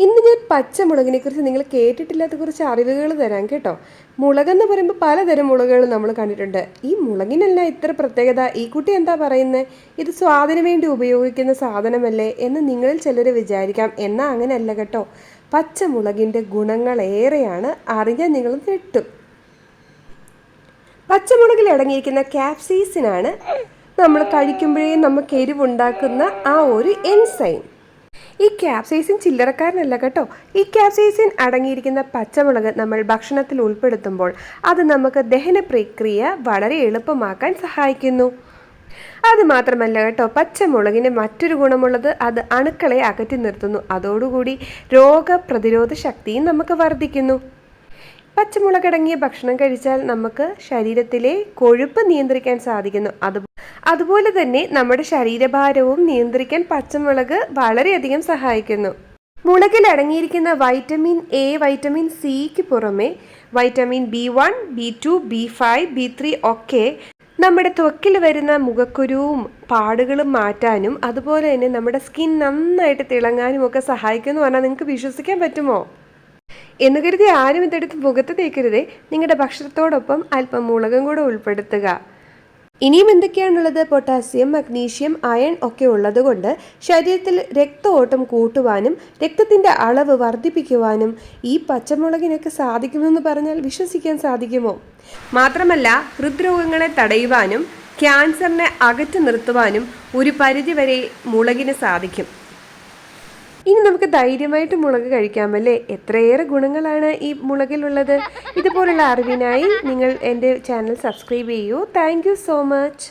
ഇന്ന് ഞാൻ പച്ചമുളകിനെ കുറിച്ച് നിങ്ങൾ കേട്ടിട്ടില്ലാത്ത കുറച്ച് അറിവുകൾ തരാം കേട്ടോ. മുളകെന്ന് പറയുമ്പോൾ പലതരം മുളകുകൾ നമ്മൾ കണ്ടിട്ടുണ്ട്. ഈ മുളകിനല്ല ഇത്ര പ്രത്യേകത, ഈ കുട്ടി എന്താ പറയുന്നത്, ഇത് സ്വാദിന് വേണ്ടി ഉപയോഗിക്കുന്ന സാധനമല്ലേ എന്ന് നിങ്ങളിൽ ചിലർ വിചാരിക്കാം. എന്നാൽ അങ്ങനെയല്ല കേട്ടോ. പച്ചമുളകിൻ്റെ ഗുണങ്ങളേറെയാണ്, അറിഞ്ഞാൽ നിങ്ങളും തെട്ടും. പച്ചമുളകിൽ അടങ്ങിയിരിക്കുന്ന ക്യാപ്സൈസിനാണ് നമ്മൾ കഴിക്കുമ്പോഴേ നമുക്ക് എരിവുണ്ടാക്കുന്ന ആ ഒരു എൻസൈം. ഈ ക്യാപ്സൈസിൻ ചില്ലറക്കാരനല്ല കേട്ടോ. ഈ ക്യാപ്സൈസിൻ അടങ്ങിയിരിക്കുന്ന പച്ചമുളക് നമ്മൾ ഭക്ഷണത്തിൽ ഉൾപ്പെടുത്തുമ്പോൾ അത് നമുക്ക് ദഹന പ്രക്രിയ വളരെ എളുപ്പമാക്കാൻ സഹായിക്കുന്നു. അതുമാത്രമല്ല കേട്ടോ, പച്ചമുളകിന് മറ്റൊരു ഗുണമുള്ളത് അത് അണുക്കളെ അകറ്റി നിർത്തുന്നു. അതോടുകൂടി രോഗപ്രതിരോധ ശക്തിയും നമുക്ക് വർദ്ധിക്കുന്നു. പച്ചമുളകടങ്ങിയ ഭക്ഷണം കഴിച്ചാൽ നമുക്ക് ശരീരത്തിലെ കൊഴുപ്പ് നിയന്ത്രിക്കാൻ സാധിക്കുന്നു. അതുപോലെ തന്നെ നമ്മുടെ ശരീരഭാരവും നിയന്ത്രിക്കാൻ പച്ചമുളക് വളരെയധികം സഹായിക്കുന്നു. മുളകിൽ അടങ്ങിയിരിക്കുന്ന വൈറ്റമിൻ എ, വൈറ്റമിൻ സിക്ക് പുറമെ vitamin B1, B2, B5, B3 ഒക്കെ നമ്മുടെ ത്വക്കിൽ വരുന്ന മുഖക്കുരുവും പാടുകളും മാറ്റാനും അതുപോലെ തന്നെ നമ്മുടെ സ്കിൻ നന്നായിട്ട് തിളങ്ങാനും ഒക്കെ സഹായിക്കുമെന്ന് പറഞ്ഞാൽ നിങ്ങൾക്ക് വിശ്വസിക്കാൻ പറ്റുമോ? എന്ന് കരുതി ആരും ഇതെടുത്ത് മുഖത്ത് തേക്കരുതേ. നിങ്ങളുടെ ഭക്ഷണത്തോടൊപ്പം അല്പം മുളകും കൂടെ ഉൾപ്പെടുത്തുക. ഇനിയും എന്തൊക്കെയാണുള്ളത്? പൊട്ടാസ്യം, മഗ്നീഷ്യം, അയൺ ഒക്കെ ഉള്ളത് കൊണ്ട് ശരീരത്തിൽ രക്തഓട്ടം കൂട്ടുവാനും രക്തത്തിൻ്റെ അളവ് വർദ്ധിപ്പിക്കുവാനും ഈ പച്ചമുളകിനൊക്കെ സാധിക്കുമെന്ന് പറഞ്ഞാൽ വിശ്വസിക്കാൻ സാധിക്കുമോ? മാത്രമല്ല ഹൃദ്രോഗങ്ങളെ തടയുവാനും ക്യാൻസറിനെ അകറ്റി നിർത്തുവാനും ഒരു പരിധിവരെ മുളകിന് സാധിക്കും. ഇനി നമുക്ക് ധൈര്യമായിട്ട് മുളക് കഴിക്കാമല്ലേ? എത്രയേറെ ഗുണങ്ങളാണ് ഈ മുളകിലുള്ളത്. ഇതുപോലുള്ള അറിവിനായി നിങ്ങൾ എൻ്റെ ചാനൽ സബ്സ്ക്രൈബ് ചെയ്യൂ. Thank you so much.